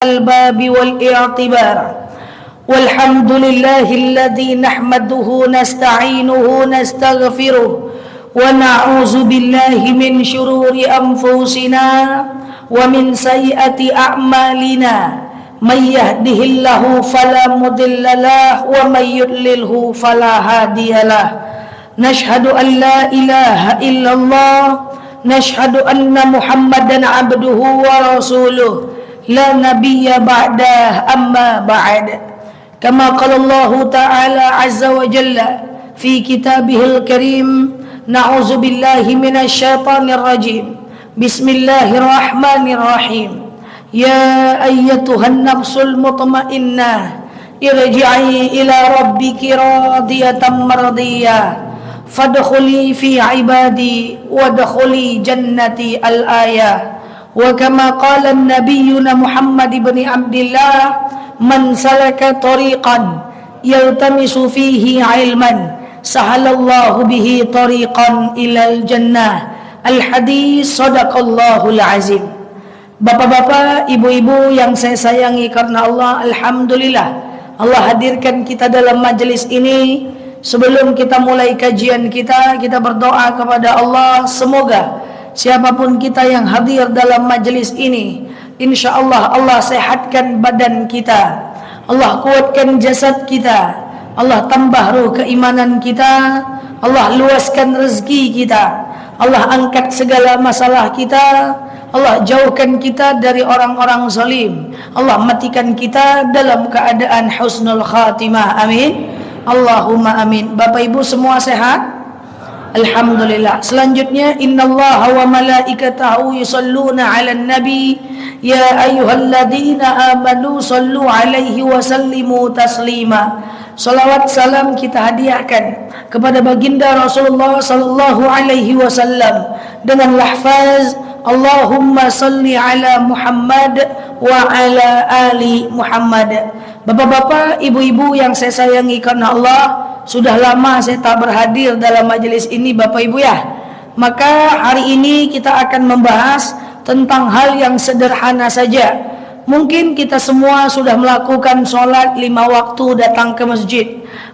الباب والاعتبار والحمد لله الذي نحمده نستعينه نستغفره ونعوذ بالله من شرور أنفسنا ومن سيئات أعمالنا من يهده الله فلا مضل له ومن يضلله فلا هادي له نشهد أن لا إله إلا الله نشهد أن محمدا عبده ورسوله لا نبي بعده أما بعد كما قال الله تعالى عز وجل في كتابه الكريم نعوذ بالله من الشيطان الرجيم بسم الله الرحمن الرحيم يا أيتها النفس المطمئنة ارجعي إلى ربك راضية مرضية فادخلي في عبادي وادخلي جنتي الآية وكما قال نبينا محمد بن عبد الله من سلك طريقا يلتمس فيه علما سهل الله به طريقا إلى الجنة الحديث صدق الله العظيم. Bapak-bapak, ibu-ibu yang saya sayangi karena Allah, alhamdulillah Allah hadirkan kita dalam majelis ini. Sebelum kita mulai kajian kita berdoa kepada Allah, semoga siapapun kita yang hadir dalam majelis ini, insyaallah Allah sehatkan badan kita, Allah kuatkan jasad kita, Allah tambah ruh keimanan kita, Allah luaskan rezeki kita, Allah angkat segala masalah kita, Allah jauhkan kita dari orang-orang zalim, Allah matikan kita dalam keadaan husnul khatimah, amin Allahumma amin. Bapak ibu semua sehat? Alhamdulillah. Selanjutnya innallaha wa malaikatahu yusalluna 'alan nabi ya ayyuhalladzina amanu sallu 'alaihi wa sallimu taslima. Salawat salam kita hadiahkan kepada baginda Rasulullah sallallahu alaihi wasallam dengan lafaz Allahumma salli ala Muhammad wa ala ali Muhammad. Bapak-bapak, ibu-ibu yang saya sayangi karena Allah, sudah lama saya tak berhadir dalam majelis ini Bapak Ibu ya. Maka hari ini kita akan membahas tentang hal yang sederhana saja. Mungkin kita semua sudah melakukan sholat 5 waktu datang ke masjid.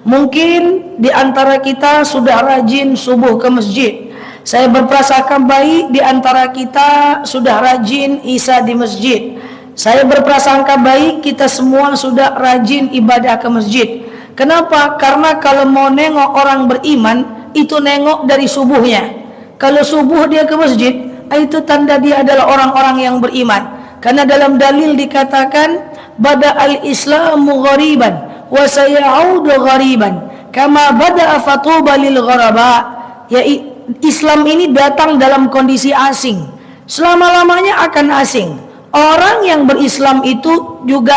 Mungkin di antara kita sudah rajin subuh ke masjid. Saya berprasangka baik di antara kita sudah rajin isya di masjid. Saya berprasangka baik kita semua sudah rajin ibadah ke masjid. Kenapa? Karena kalau mau nengok orang beriman, itu nengok dari subuhnya. Kalau subuh dia ke masjid, itu tanda dia adalah orang-orang yang beriman. Karena dalam dalil dikatakan bada al-islamu ghariban wa sayaudu ghariban kama bada fatuba lil gharaba. Ya, Islam ini datang dalam kondisi asing, selama-lamanya akan asing. Orang yang berislam itu juga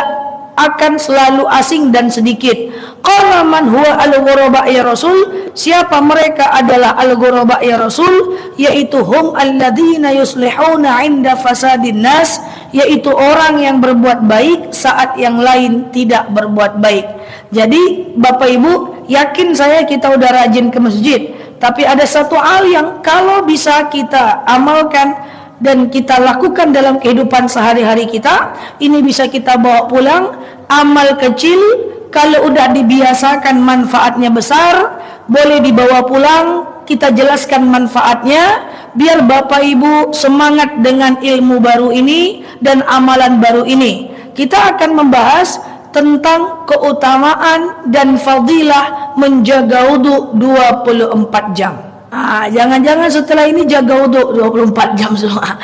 akan selalu asing dan sedikit. Qala man huwa al-ghuraba ya Rasul, siapa mereka adalah al-ghuraba ya Rasul, yaitu hum alladzina yuslihuna 'inda fasadin nas, yaitu orang yang berbuat baik saat yang lain tidak berbuat baik. Jadi Bapak Ibu, yakin saya kita udah rajin ke masjid, tapi ada satu hal yang kalau bisa kita amalkan dan kita lakukan dalam kehidupan sehari-hari kita, ini bisa kita bawa pulang. Amal kecil kalau udah dibiasakan manfaatnya besar, boleh dibawa pulang. Kita jelaskan manfaatnya biar Bapak Ibu semangat dengan ilmu baru ini dan amalan baru ini. Kita akan membahas tentang keutamaan dan fadilah menjaga wudu 24 jam. Jangan-jangan setelah ini jaga wudu 24 jam semua.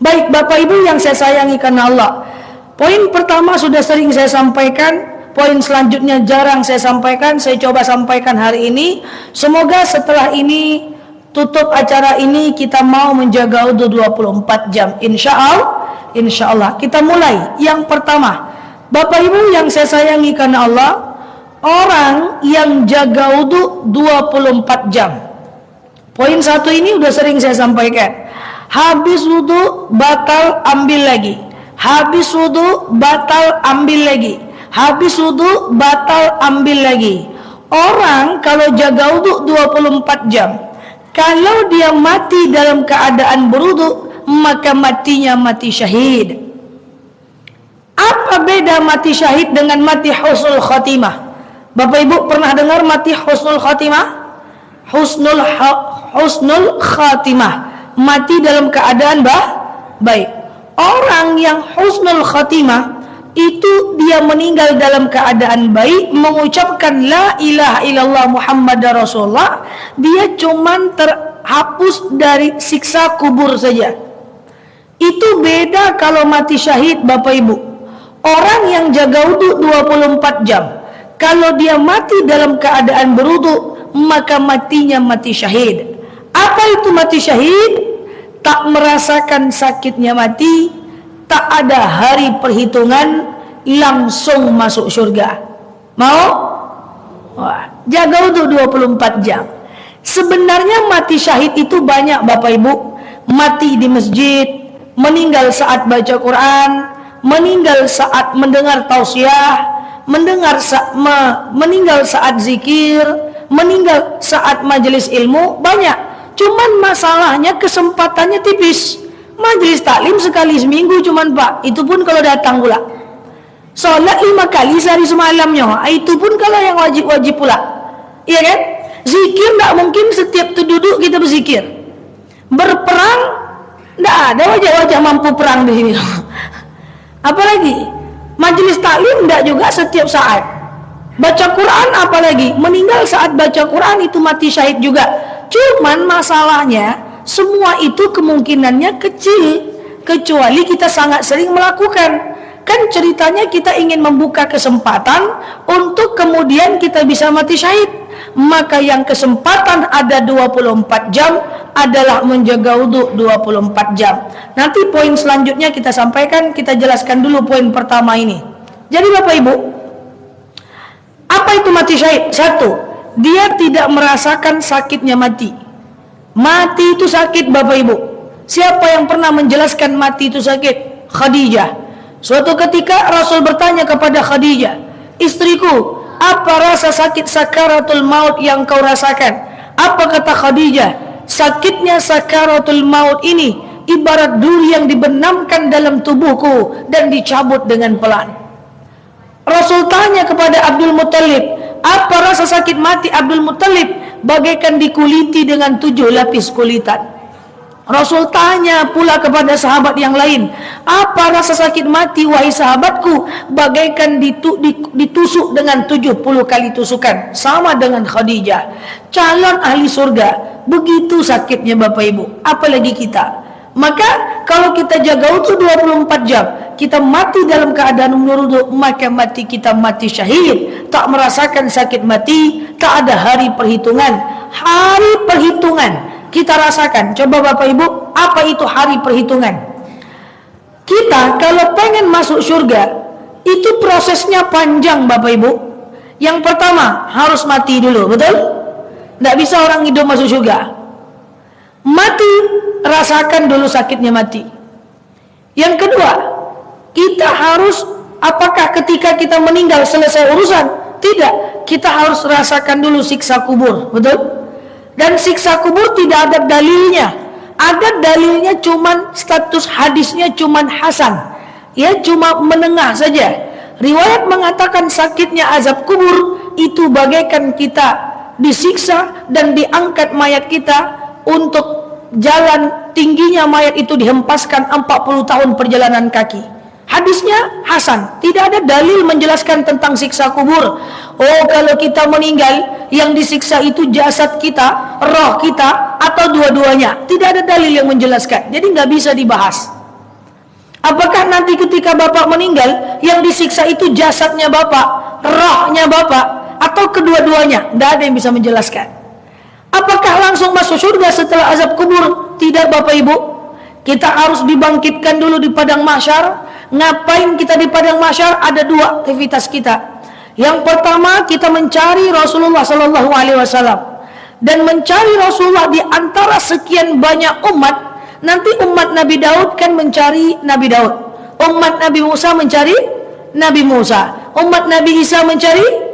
Baik Bapak Ibu yang saya sayangi karena Allah, poin pertama sudah sering saya sampaikan, poin selanjutnya jarang saya sampaikan, saya coba sampaikan hari ini. Semoga setelah ini tutup acara ini kita mau menjaga wudu 24 jam. Insya Allah kita mulai. Yang pertama, Bapak Ibu yang saya sayangi karena Allah, orang yang jaga wudu 24 jam. Poin satu ini udah sering saya sampaikan. Habis wudu batal ambil lagi. Habis wudu batal ambil lagi. Habis wudu batal ambil lagi. Orang kalau jaga wudu 24 jam, kalau dia mati dalam keadaan berwudu, maka matinya mati syahid. Apa beda mati syahid dengan mati husnul khatimah? Bapak Ibu pernah dengar mati husnul khatimah? Husnul khatimah, mati dalam keadaan baik. Orang yang husnul khatimah itu dia meninggal dalam keadaan baik, mengucapkan la ilaha illallah Muhammadar Rasulullah, dia cuman terhapus dari siksa kubur saja. Itu beda kalau mati syahid, Bapak Ibu. Orang yang jaga wudu 24 jam, kalau dia mati dalam keadaan berwudu, maka matinya mati syahid. Apa itu mati syahid? Tak merasakan sakitnya mati, tak ada hari perhitungan, langsung masuk surga. Mau? Wah, jaga wudu 24 jam. Sebenarnya mati syahid itu banyak, Bapak Ibu. Mati di masjid, meninggal saat baca Quran, meninggal saat mendengar tausiah, meninggal saat zikir, meninggal saat majelis ilmu, banyak. Cuman masalahnya kesempatannya tipis. Majelis taklim sekali seminggu cuman Pak, itu pun kalau datang pula. Salat 5 kali sehari semalamnya, itu pun kalau yang wajib-wajib pula. Iya kan? Zikir tidak mungkin setiap duduk kita berzikir. Berperang tidak ada wajah-wajah mampu perang di sini. Apalagi majelis taklim tidak juga setiap saat. Baca Quran apalagi, meninggal saat baca Quran itu mati syahid juga. Cuman masalahnya semua itu kemungkinannya kecil, kecuali kita sangat sering melakukan. Kan ceritanya kita ingin membuka kesempatan untuk kemudian kita bisa mati syahid. Maka yang kesempatan ada 24 jam adalah menjaga wudu 24 jam. Nanti poin selanjutnya kita sampaikan, kita jelaskan dulu poin pertama ini. Jadi Bapak Ibu, apa itu mati syahid? Satu, dia tidak merasakan sakitnya mati. Mati itu sakit, Bapak Ibu. Siapa yang pernah menjelaskan mati itu sakit? Khadijah. Suatu ketika Rasul bertanya kepada Khadijah, istriku, apa rasa sakit sakaratul maut yang kau rasakan? Apa kata Khadijah? Sakitnya sakaratul maut ini ibarat duri yang dibenamkan dalam tubuhku dan dicabut dengan pelan. Rasul tanya kepada Abdul Muttalib, apa rasa sakit mati Abdul Muttalib? Bagaikan dikuliti dengan 7 lapis kulitan. Rasul tanya pula kepada sahabat yang lain, apa rasa sakit mati wahai sahabatku? Bagaikan ditusuk dengan 70 kali tusukan. Sama dengan Khadijah, calon ahli surga. Begitu sakitnya Bapak Ibu, apalagi kita. Maka kalau kita jaga wudu 24 jam, kita mati dalam keadaan wudu, maka mati kita mati syahid. Tak merasakan sakit mati, tak ada hari perhitungan. Hari perhitungan kita rasakan. Coba Bapak Ibu, apa itu hari perhitungan? Kita kalau pengen masuk surga, itu prosesnya panjang Bapak Ibu. Yang pertama, harus mati dulu, betul? Tidak bisa orang hidup masuk surga. Mati, rasakan dulu sakitnya mati. Yang kedua, kita harus, apakah ketika kita meninggal selesai urusan? Tidak, kita harus rasakan dulu siksa kubur, betul? Dan siksa kubur tidak ada dalilnya. Ada dalilnya cuman status hadisnya cuman hasan. Ya cuma menengah saja. Riwayat mengatakan sakitnya azab kubur itu bagaikan kita disiksa dan diangkat mayat kita untuk jalan tingginya mayat itu dihempaskan 40 tahun perjalanan kaki. Hadisnya hasan, tidak ada dalil menjelaskan tentang siksa kubur. Oh, kalau kita meninggal, yang disiksa itu jasad kita, roh kita, atau dua-duanya. Tidak ada dalil yang menjelaskan. Jadi nggak bisa dibahas. Apakah nanti ketika Bapak meninggal, yang disiksa itu jasadnya Bapak, rohnya Bapak, atau kedua-duanya? Tidak ada yang bisa menjelaskan. Apakah langsung masuk surga setelah azab kubur? Tidak Bapak Ibu. Kita harus dibangkitkan dulu di padang mahsyar. Ngapain kita di padang mahsyar? Ada 2 aktivitas kita. Yang pertama, kita mencari Rasulullah sallallahu alaihi wasallam. Dan mencari Rasulullah di antara sekian banyak umat. Nanti umat Nabi Daud kan mencari Nabi Daud. Umat Nabi Musa mencari Nabi Musa. Umat Nabi Isa mencari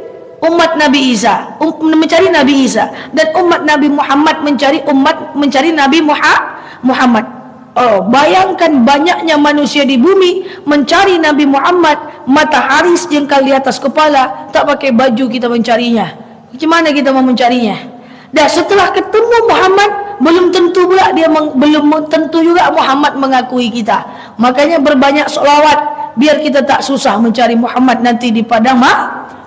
umat Nabi Isa, mencari Nabi Isa. Dan umat Nabi Muhammad mencari Nabi Muhammad. Oh, bayangkan banyaknya manusia di bumi mencari Nabi Muhammad, matahari sejengkal di atas kepala, tak pakai baju kita mencarinya. Gimana kita mau mencarinya? Dan setelah ketemu Muhammad, belum tentu pula belum tentu juga Muhammad mengakui kita. Makanya berbanyak selawat biar kita tak susah mencari Muhammad nanti di padang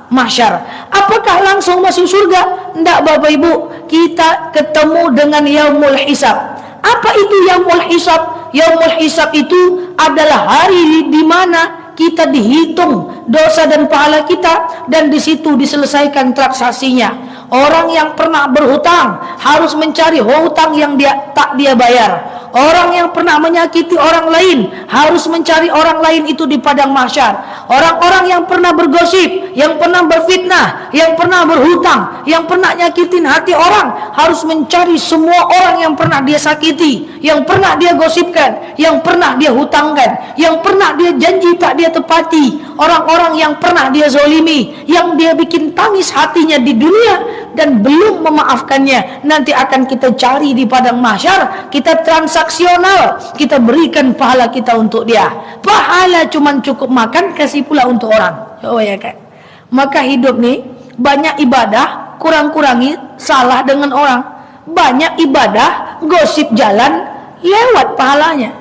mahsyar. Apakah langsung masuk surga? Tidak Bapak Ibu, kita ketemu dengan yaumul hisab. Apa itu yaumul hisab? Yaumul hisab itu adalah hari di mana kita dihitung dosa dan pahala kita, dan di situ diselesaikan transaksinya. Orang yang pernah berhutang harus mencari hutang yang tak dia bayar. Orang yang pernah menyakiti orang lain harus mencari orang lain itu di padang mahsyar. Orang-orang yang pernah bergosip, yang pernah berfitnah, yang pernah berhutang, yang pernah nyakitin hati orang, harus mencari semua orang yang pernah dia sakiti, yang pernah dia gosipkan, yang pernah dia hutangkan, yang pernah dia janji tak dia tepati. Orang-orang yang pernah dia zolimi, yang dia bikin tangis hatinya di dunia dan belum memaafkannya, nanti akan kita cari di padang mahsyar. Kita transaksional, kita berikan pahala kita untuk dia. Pahala cuman cukup makan, kasih pula untuk orang. Oh ya kan. Maka hidup nih banyak ibadah, kurang-kurangi salah dengan orang. Banyak ibadah, gosip jalan, lewat pahalanya.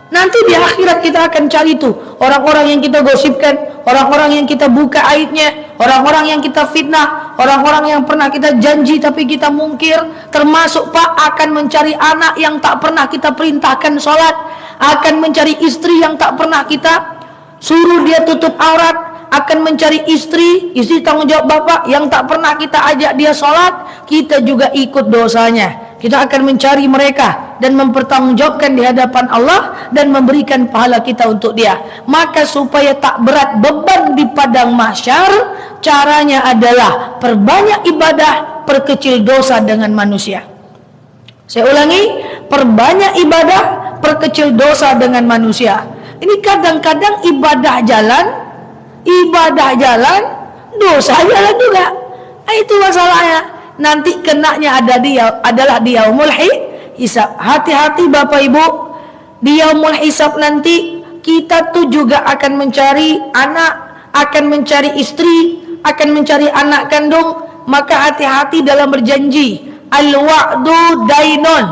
Nanti di akhirat kita akan cari tuh orang-orang yang kita gosipkan, orang-orang yang kita buka aibnya, orang-orang yang kita fitnah, orang-orang yang pernah kita janji tapi kita mungkir. Termasuk Pak akan mencari anak yang tak pernah kita perintahkan sholat, akan mencari istri yang tak pernah kita suruh dia tutup aurat, akan mencari istri tanggung jawab bapak yang tak pernah kita ajak dia sholat, kita juga ikut dosanya. Kita akan mencari mereka dan mempertanggungjawabkan di hadapan Allah dan memberikan pahala kita untuk dia. Maka supaya tak berat beban di padang mahsyar, caranya adalah perbanyak ibadah, perkecil dosa dengan manusia. Saya ulangi, perbanyak ibadah, perkecil dosa dengan manusia. Ini kadang-kadang ibadah jalan, dosa jalan juga. Nah, itu masalahnya. Nanti kenanya adalah di yaumul hisab. Hati-hati Bapak Ibu, di yaumul hisab nanti kita tuh juga akan mencari anak, akan mencari istri, akan mencari anak kandung. Maka hati-hati dalam berjanji. Al-wa'du dainun,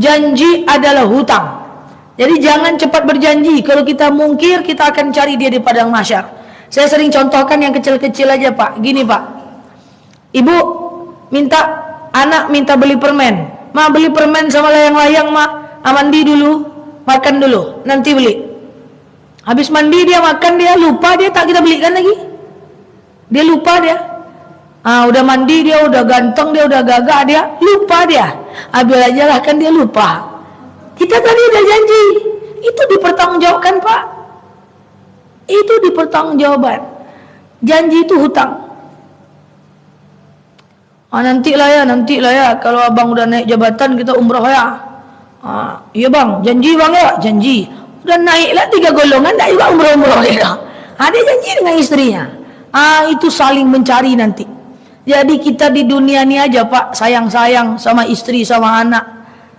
janji adalah hutang. Jadi jangan cepat berjanji. Kalau kita mungkir, kita akan cari dia di padang mahsyar. Saya sering contohkan yang kecil-kecil aja Pak. Gini Pak, ibu anak minta beli permen. Ma beli permen sama layang-layang ma. Mandi dulu, makan dulu, nanti beli. Habis mandi dia makan, dia lupa, dia tak kita belikan lagi. Dia lupa dia. Udah mandi dia, udah ganteng dia, udah gagah dia, lupa dia. Ambil aja lah kan dia lupa. Kita tadi udah janji. Itu dipertanggungjawabkan Pak. Itu dipertanggungjawabkan. Janji itu hutang. Nanti lah ya kalau abang udah naik jabatan kita umroh ya. Iya bang, janji bang ya, janji. Udah naiklah 3 golongan, dah juga umroh ya. Dia janji dengan istrinya. Itu saling mencari nanti. Jadi kita di dunia ini aja Pak, sayang-sayang sama istri, sama anak,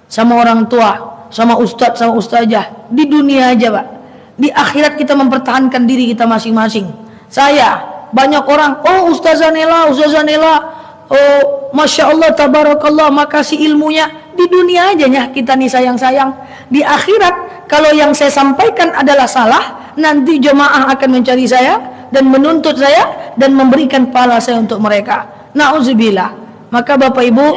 sama orang tua, sama ustadz, sama ustazah. Di dunia aja Pak. Di akhirat kita mempertahankan diri kita masing-masing. Saya, banyak orang, oh ustazah Nela, oh Masya Allah, tabarakallah, makasih ilmunya. Di dunia aja ya kita nih sayang-sayang. Di akhirat kalau yang saya sampaikan adalah salah, nanti jemaah akan mencari saya dan menuntut saya dan memberikan pahala saya untuk mereka. Na'udzubillah. Maka Bapak Ibu,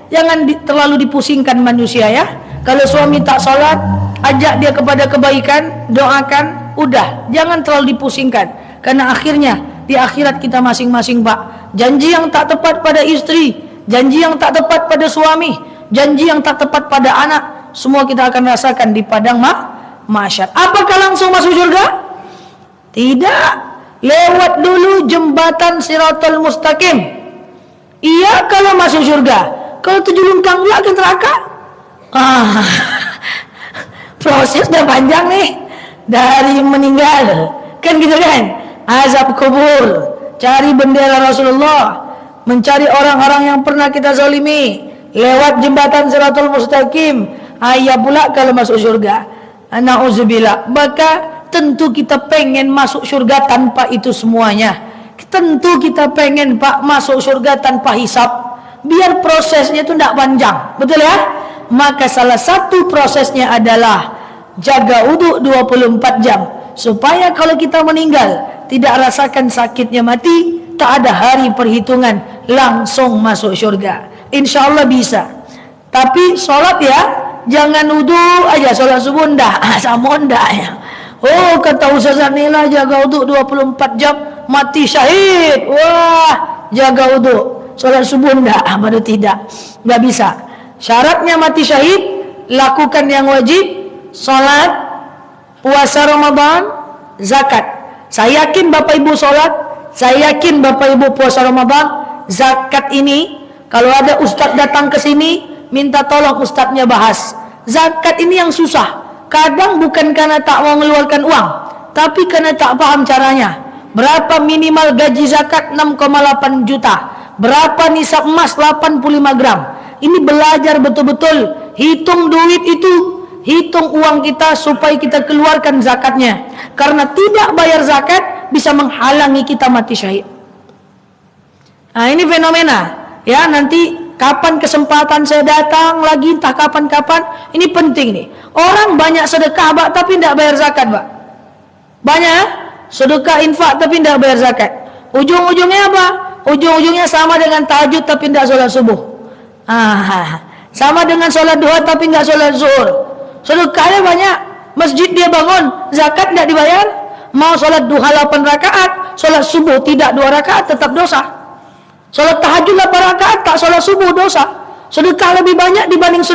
jangan terlalu dipusingkan manusia ya. Kalau suami tak sholat, ajak dia kepada kebaikan, doakan, udah, jangan terlalu dipusingkan. Karena akhirnya di akhirat kita masing-masing Pak, janji yang tak tepat pada istri, janji yang tak tepat pada suami, janji yang tak tepat pada anak, semua kita akan rasakan di padang mahsyar. Apakah langsung masuk surga? Tidak. Lewat dulu jembatan Siratal Mustaqim. Iya kalau masuk surga. Kalau 7 lungkang pula ke neraka. Proses udah panjang nih. Dari meninggal, kan gitu kan? Azab kubur, cari bendera Rasulullah, mencari orang-orang yang pernah kita zalimi, lewat jembatan Siratal Mustaqim. Ayah pula kalau masuk surga. Na'udzubillah. Maka tentu kita pengen masuk surga tanpa itu semuanya. Tentu kita pengen Pak masuk surga tanpa hisab, biar prosesnya itu tidak panjang, betul ya? Maka salah satu prosesnya adalah jaga wudu 24 jam, supaya kalau kita meninggal tidak rasakan sakitnya mati, tak ada hari perhitungan langsung masuk surga. Insya Allah bisa. Tapi sholat ya, jangan wudu aja sholat subuh ndak, sama ndak ya. Oh, kata Ustaz Nila jaga wudu 24 jam mati syahid. Wah, jaga wudu sholat subuh ndak, baru tidak. Nggak bisa. Syaratnya mati syahid, lakukan yang wajib, sholat, puasa Ramadan, zakat. Saya yakin Bapak Ibu sholat, saya yakin Bapak Ibu puasa Ramadan. Zakat ini, kalau ada ustadz datang ke sini, minta tolong ustadznya bahas. Zakat ini yang susah. Kadang bukan karena tak mau mengeluarkan uang, tapi karena tak paham caranya. Berapa minimal gaji zakat? 6,8 juta. Berapa nisab emas? 85 gram. Ini belajar betul-betul. Hitung duit itu, hitung uang kita supaya kita keluarkan zakatnya. Karena tidak bayar zakat bisa menghalangi kita mati syahid. Nah, ini fenomena. Ya, nanti kapan kesempatan saya datang lagi, entah kapan-kapan. Ini penting nih. Orang banyak sedekah, Pak, tapi tidak bayar zakat, Pak. Banyak sedekah infak tapi tidak bayar zakat. Ujung-ujungnya apa? Ujung-ujungnya sama dengan tahajud tapi tidak sholat subuh. Sama dengan sholat duha tapi tidak sholat zuhur. Sedekahnya banyak, masjid dia bangun, zakat tidak dibayar. Mau sholat duha 8 rakaat, sholat subuh tidak 2 rakaat, tetap dosa. Sholat tahajud 8 rakaat, tak sholat subuh, dosa. Sedekah lebih banyak dibanding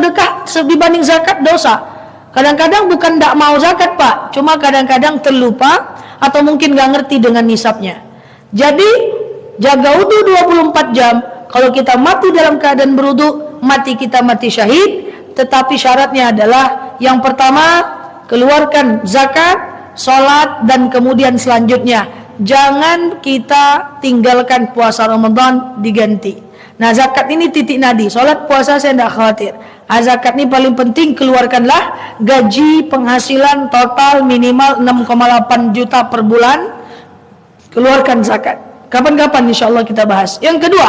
zakat, dosa. Kadang-kadang bukan tidak mau zakat, Pak, cuma kadang-kadang terlupa atau mungkin nggak ngerti dengan nisabnya. Jadi jaga wudu 24 jam. Kalau kita mati dalam keadaan berwudu, mati kita mati syahid. Tetapi syaratnya adalah yang pertama, keluarkan zakat, sholat, dan kemudian selanjutnya jangan kita tinggalkan puasa Ramadan diganti. Nah, zakat ini titik nadi. Sholat, puasa saya tidak khawatir. Zakat ini paling penting, keluarkanlah gaji penghasilan total minimal 6,8 juta per bulan. Keluarkan zakat. Kapan-kapan insya Allah kita bahas. Yang kedua,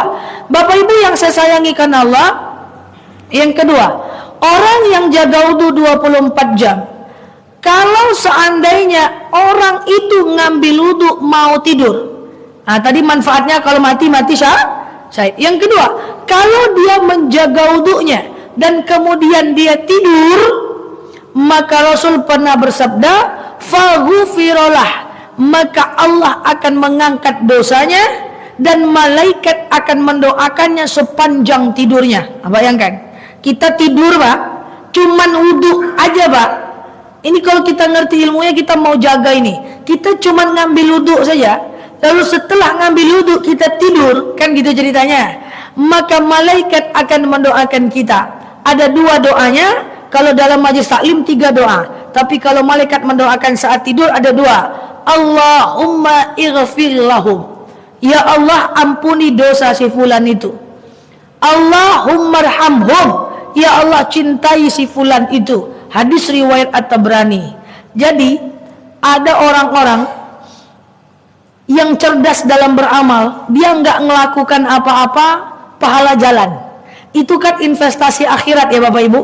Bapak Ibu yang saya sayangi karena Allah, yang kedua, orang yang jaga wudu 24 jam. Kalau seandainya orang itu ngambil wudu mau tidur, nah tadi manfaatnya kalau mati syahid. Yang kedua, kalau dia menjaga wudunya dan kemudian dia tidur, maka Rasul pernah bersabda, faghfirolah, maka Allah akan mengangkat dosanya dan malaikat akan mendoakannya sepanjang tidurnya. Bayangkan, kita tidur, Pak, cuman wudu aja, Pak. Ini kalau kita ngerti ilmunya, kita mau jaga ini, kita cuman ngambil wudu saja, lalu setelah ngambil wudu kita tidur, kan gitu ceritanya. Maka malaikat akan mendoakan kita. Ada 2 doanya. Kalau dalam majlis taklim 3 doa, tapi kalau malaikat mendoakan saat tidur ada 2. Allahumma ighfir lahum, ya Allah ampuni dosa si fulan itu. Allahumma arhamhum, ya Allah cintai si fulan itu. Hadis riwayat At-Tabrani. Jadi ada orang-orang yang cerdas dalam beramal, dia nggak melakukan apa-apa, pahala jalan. Itu kan investasi akhirat ya Bapak Ibu.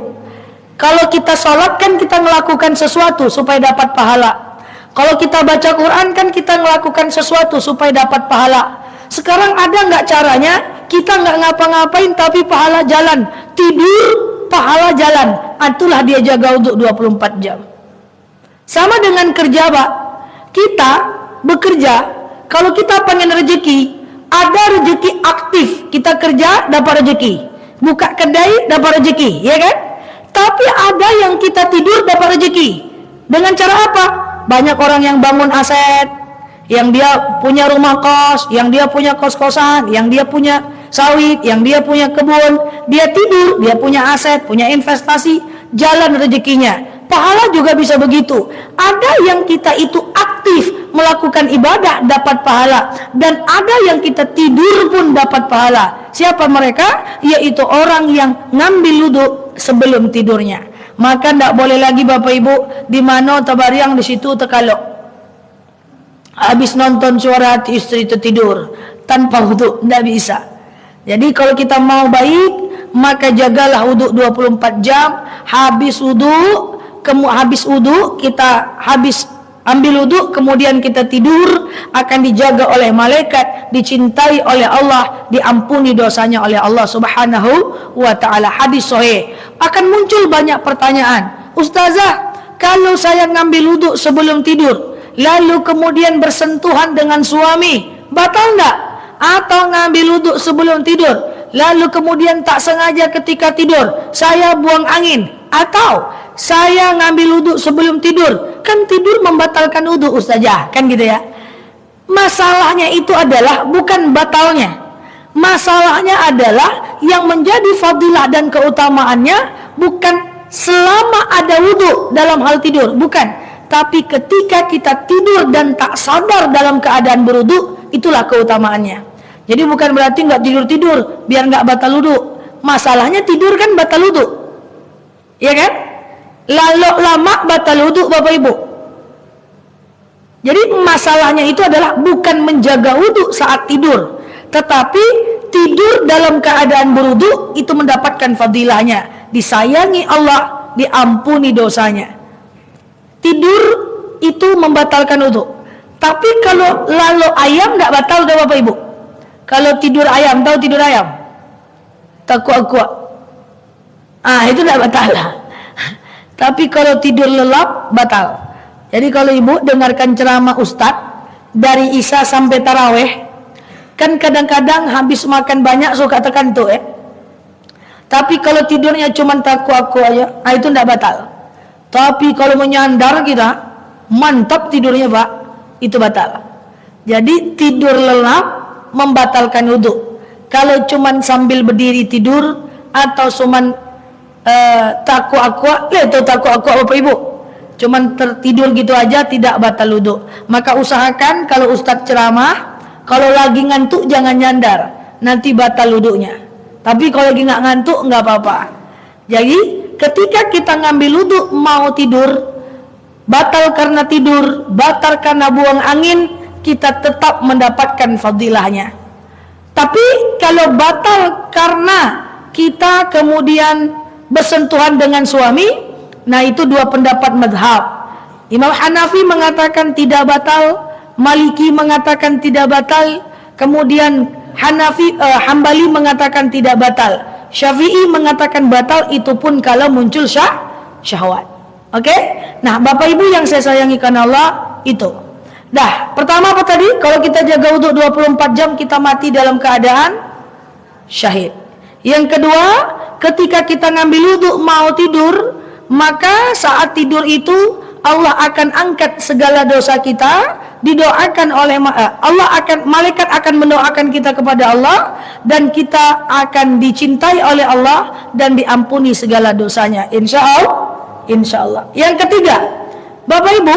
Kalau kita sholat kan kita melakukan sesuatu supaya dapat pahala. Kalau kita baca Quran kan kita melakukan sesuatu supaya dapat pahala. Sekarang ada nggak caranya kita nggak ngapa-ngapain tapi pahala jalan? Tidur, pahala jalan. Itulah dia jaga untuk 24 jam. Sama dengan kerja, Pak. Kita bekerja, kalau kita pengen rezeki, ada rezeki aktif. Kita kerja dapat rezeki, buka kedai dapat rezeki, ya kan? Tapi ada yang kita tidur dapat rezeki. Dengan cara apa? Banyak orang yang bangun aset, yang dia punya rumah kos, yang dia punya kos-kosan, yang dia punya sawit, yang dia punya kebun. Dia tidur, dia punya aset, punya investasi, jalan rezekinya. Pahala juga bisa begitu. Ada yang kita itu aktif melakukan ibadah dapat pahala, dan ada yang kita tidur pun dapat pahala. Siapa mereka? Yaitu orang yang ngambil wudu sebelum tidurnya. Maka tidak boleh lagi Bapak Ibu di mana tabariang di situ terkalok. Habis nonton suara hati istri itu tidur tanpa wudu, tidak bisa. Jadi kalau kita mau baik, maka jagalah wudu 24 jam. Habis wudu kita ambil wudu, kemudian kita tidur, akan dijaga oleh malaikat, dicintai oleh Allah, diampuni dosanya oleh Allah Subhanahu wa ta'ala. Hadis sahih. Akan muncul banyak pertanyaan. Ustazah, kalau saya ngambil wudu sebelum tidur, lalu kemudian bersentuhan dengan suami, batal enggak? Atau ngambil wudu sebelum tidur, lalu kemudian tak sengaja ketika tidur saya buang angin, atau saya ngambil wudu sebelum tidur, kan tidur membatalkan wudu Ustazah, kan gitu ya. Masalahnya itu adalah bukan batalnya, masalahnya adalah yang menjadi fadilah dan keutamaannya bukan selama ada wudu dalam hal tidur, bukan, tapi ketika kita tidur dan tak sadar dalam keadaan berwudu, itulah keutamaannya. Jadi bukan berarti nggak tidur biar nggak batal wudu. Masalahnya tidur kan batal wudu, ya kan? Lalu lama batal wudu Bapak Ibu. Jadi masalahnya itu adalah bukan menjaga wudu saat tidur, tetapi tidur dalam keadaan berwudu itu mendapatkan fadilahnya, disayangi Allah, diampuni dosanya. Tidur itu membatalkan wudu. Tapi kalau lalu ayam nggak batal dah Bapak Ibu. Kalau tidur ayam, tahu tidur ayam? Takut-kuat. Itu tidak batal. Tapi kalau tidur lelap, batal. Jadi kalau ibu dengarkan ceramah Ustadz dari Isya sampai Taraweh, kan kadang-kadang habis makan banyak suka terkantuk ya. Tapi kalau tidurnya cuma takut-kuat aja, itu tidak batal. Tapi kalau menyandar kita, mantap tidurnya Pak, itu batal. Jadi tidur lelap membatalkan wudu. Kalau cuman sambil berdiri tidur atau cuman takwa Bapak Ibu, cuman tertidur gitu aja, tidak batal wudu. Maka usahakan kalau Ustadz ceramah, kalau lagi ngantuk jangan nyandar, nanti batal wudunya. Tapi kalau lagi nggak ngantuk nggak apa-apa. Jadi ketika kita ngambil wudu mau tidur, batal karena tidur, batal karena buang angin, kita tetap mendapatkan fadilahnya. Tapi kalau batal karena kita kemudian bersentuhan dengan suami, nah itu dua pendapat mazhab. Imam Hanafi mengatakan tidak batal, Maliki mengatakan tidak batal, kemudian Hambali mengatakan tidak batal, Syafi'i mengatakan batal, itu pun kalau muncul syahwat. Oke? Nah, Bapak Ibu yang saya sayangi karena Allah, itu. Dah, pertama apa tadi? Kalau kita jaga wudu 24 jam, kita mati dalam keadaan syahid. Yang kedua, ketika kita ngambil wudu mau tidur, maka saat tidur itu Allah akan angkat segala dosa kita, didoakan oleh malaikat akan mendoakan kita kepada Allah, dan kita akan dicintai oleh Allah dan diampuni segala dosanya. Insya Allah. Yang ketiga, Bapak Ibu,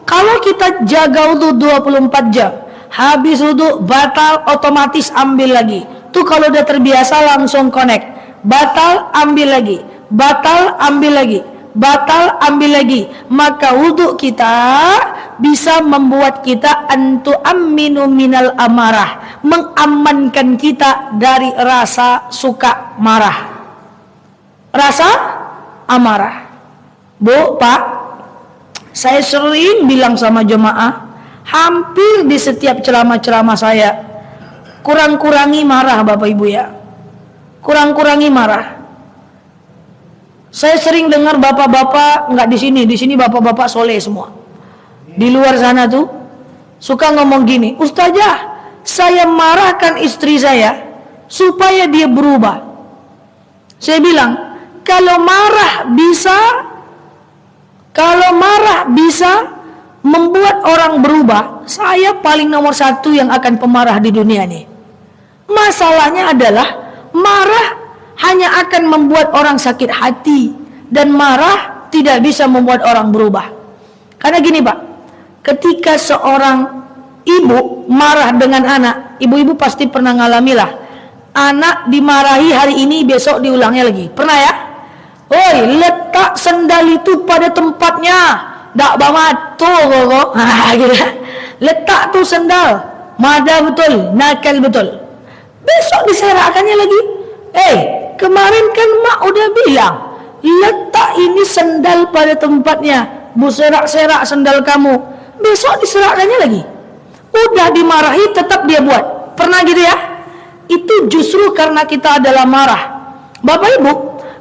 kalau kita jaga wudu 24 jam, habis wudu batal, otomatis ambil lagi. Tuh kalau udah terbiasa langsung connect. Batal, ambil lagi. Batal, ambil lagi. Batal, ambil lagi. Maka wudu kita bisa membuat kita aminu minal amarah, mengamankan kita dari rasa suka marah, rasa amarah. Bu, Pak, saya sering bilang sama jemaah, hampir di setiap ceramah-ceramah saya, kurang-kurangi marah Bapak Ibu ya. Kurang-kurangi marah. Saya sering dengar bapak-bapak, enggak di sini bapak-bapak soleh semua. Di luar sana tuh suka ngomong gini, Ustazah, saya marahkan istri saya supaya dia berubah. Saya bilang, kalau marah bisa membuat orang berubah, saya paling nomor satu yang akan pemarah di dunia ini. Masalahnya adalah marah hanya akan membuat orang sakit hati, dan marah tidak bisa membuat orang berubah. Karena gini Pak, ketika seorang ibu marah dengan anak, ibu-ibu pasti pernah ngalami lah, anak dimarahi hari ini besok diulangnya lagi, pernah ya? Oi, letak sendal itu pada tempatnya. Dak bamato kok. Gitu. Letak tuh sendal. Mada betul, nakal betul. Besok diserakkannya lagi. Kemarin kan mak udah bilang, letak ini sendal pada tempatnya. Bu serak-serak sendal kamu. Besok diserakkannya lagi. Udah dimarahi tetap dia buat. Pernah gitu ya? Itu justru karena kita adalah marah. Bapak Ibu,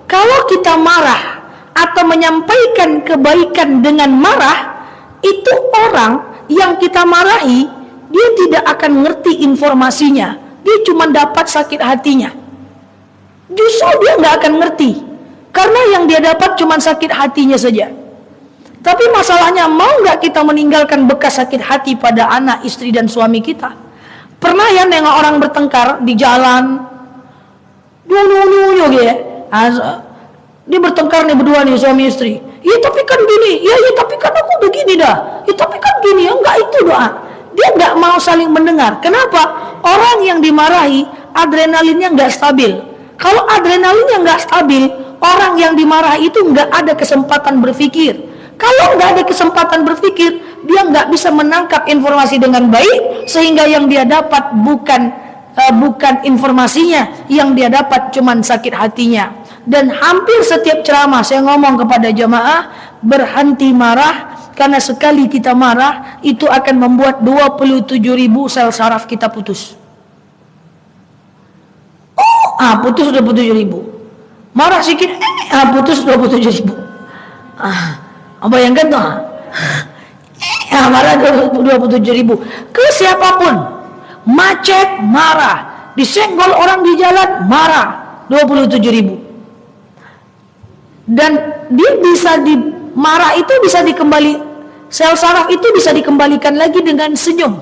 kalau kita marah atau menyampaikan kebaikan dengan marah, itu orang yang kita marahi, dia tidak akan ngerti informasinya. Dia cuma dapat sakit hatinya. Justru dia nggak akan ngerti, karena yang dia dapat cuma sakit hatinya saja. Tapi masalahnya, mau nggak kita meninggalkan bekas sakit hati pada anak, istri, dan suami kita? Pernah ya nengok orang bertengkar di jalan, gitu ya? Dia bertengkar nih berdua nih, suami istri. Ya tapi kan gini, ya tapi kan aku begini dah. Ya tapi kan gini, ya enggak, itu doa. Dia nggak mau saling mendengar. Kenapa? Orang yang dimarahi adrenalinnya nggak stabil. Kalau adrenalinnya nggak stabil, orang yang dimarahi itu nggak ada kesempatan berpikir. Kalau nggak ada kesempatan berpikir, dia nggak bisa menangkap informasi dengan baik, sehingga yang dia dapat bukan informasinya, yang dia dapat cuman sakit hatinya. Dan hampir setiap ceramah saya ngomong kepada jamaah, berhenti marah, karena sekali kita marah itu akan membuat 27.000 sel saraf kita putus. Putus 27.000. Marah sedikit, putus 27.000. Bayangkan tuh, marah 27.000. Ke siapapun, macet marah, disenggol orang di jalan marah 27.000. Dan dia bisa marah itu bisa dikembali, sel saraf itu bisa dikembalikan lagi dengan senyum.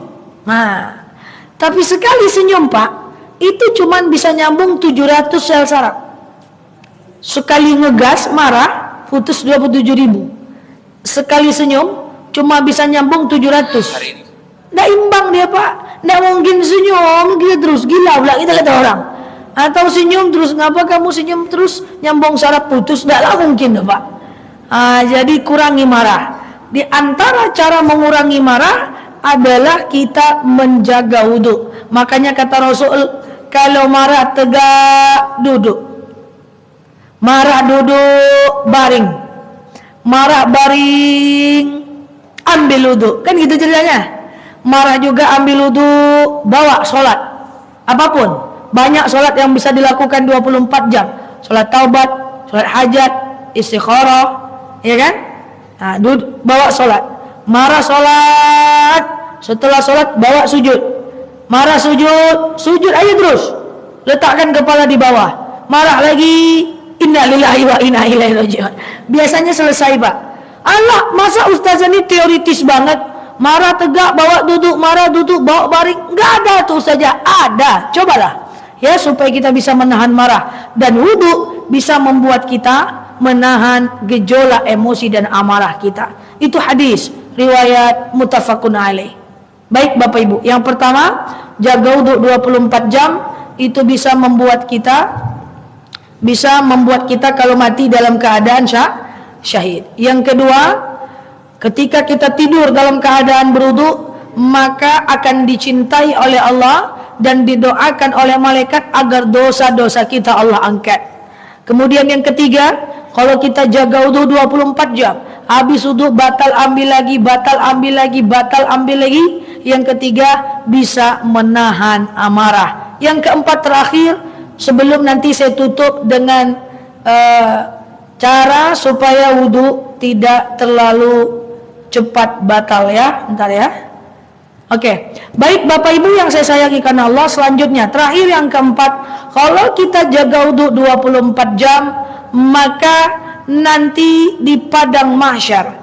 Tapi sekali senyum Pak, itu cuman bisa nyambung 700 sel saraf. Sekali ngegas marah putus 27.000. Sekali senyum cuma bisa nyambung 700. Nggak imbang dia Pak. Nggak mungkin senyum gitu terus, gila pula kita kata orang. Atau senyum terus, ngapa kamu senyum terus nyambung saraf putus? Nggak mungkin Pak. Jadi kurangi marah. Di antara cara mengurangi marah adalah kita menjaga wudhu. Makanya kata Rasul, kalau marah tegak duduk, marah duduk baring, marah baring ambil wudhu. Kan gitu ceritanya. Marah juga ambil wudhu, bawa sholat. Apapun, banyak sholat yang bisa dilakukan 24 jam. Sholat taubat, sholat hajat, istikharah, ya kan? Bawa sholat. Marah sholat, setelah sholat bawa sujud. Marah sujud aja terus. Letakkan kepala di bawah. Marah lagi, innalillahi wa inna ilaihi raji'un. Biasanya selesai Pak. Allah, masa ustazah ini teoritis banget? Marah tegak, bawa duduk, marah duduk, bawa baring. Enggak ada tuh saja. Ada. Cobalah. Ya, supaya kita bisa menahan marah. Dan wudhu bisa membuat kita menahan gejolak emosi dan amarah kita. Itu hadis riwayat muttafaqun alaih. Baik Bapak Ibu, yang pertama, jaga wudhu 24 jam. Itu bisa membuat kita kalau mati dalam keadaan syahid. Yang kedua, ketika kita tidur dalam keadaan berwudu, maka akan dicintai oleh Allah dan didoakan oleh malaikat agar dosa-dosa kita Allah angkat. Kemudian yang ketiga, kalau kita jaga wudu 24 jam, habis wudu batal ambil lagi, batal ambil lagi, batal ambil lagi. Yang ketiga, bisa menahan amarah. Yang keempat terakhir, sebelum nanti saya tutup dengan cara supaya wudhu tidak terlalu cepat batal ya. Bentar ya. Oke. Baik Bapak Ibu yang saya sayangi karena Allah, selanjutnya terakhir yang keempat, kalau kita jaga wudhu 24 jam, maka nanti di padang mahsyar,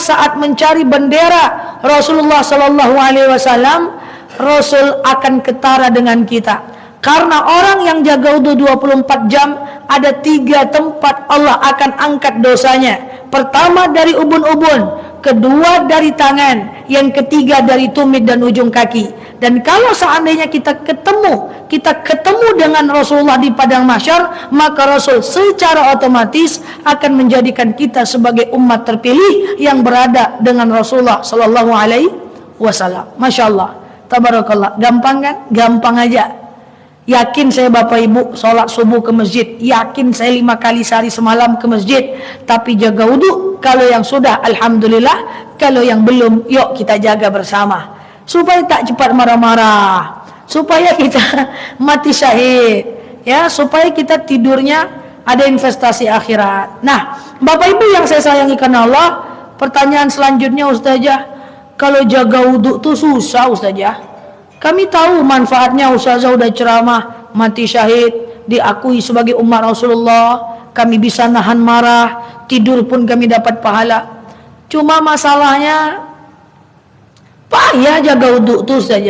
saat mencari bendera Rasulullah sallallahu alaihi wasallam, Rasul akan ketara dengan kita. Karena orang yang jaga wudhu 24 jam, ada 3 tempat Allah akan angkat dosanya. Pertama dari ubun-ubun, kedua dari tangan, yang ketiga dari tumit dan ujung kaki. Dan kalau seandainya kita ketemu dengan Rasulullah di padang mahsyar, maka Rasul secara otomatis akan menjadikan kita sebagai umat terpilih yang berada dengan Rasulullah sallallahu alaihi wasallam. Masya Allah, tabarakallah. Gampang kan? Gampang aja. Yakin saya Bapak Ibu sholat subuh ke masjid, yakin saya 5 kali sehari semalam ke masjid, tapi jaga wudhu. Kalau yang sudah, alhamdulillah. Kalau yang belum, yuk kita jaga bersama supaya tak cepat marah-marah, supaya kita mati syahid, ya, supaya kita tidurnya ada investasi akhirat. Nah, Bapak Ibu yang saya sayangi karena Allah, pertanyaan selanjutnya Ustazah, kalau jaga wudhu tuh susah Ustazah. Kami tahu manfaatnya, Ustazah udah ceramah, mati syahid, diakui sebagai umat Rasulullah, kami bisa nahan marah, tidur pun kami dapat pahala. Cuma masalahnya payah jaga wudhu tuh saja.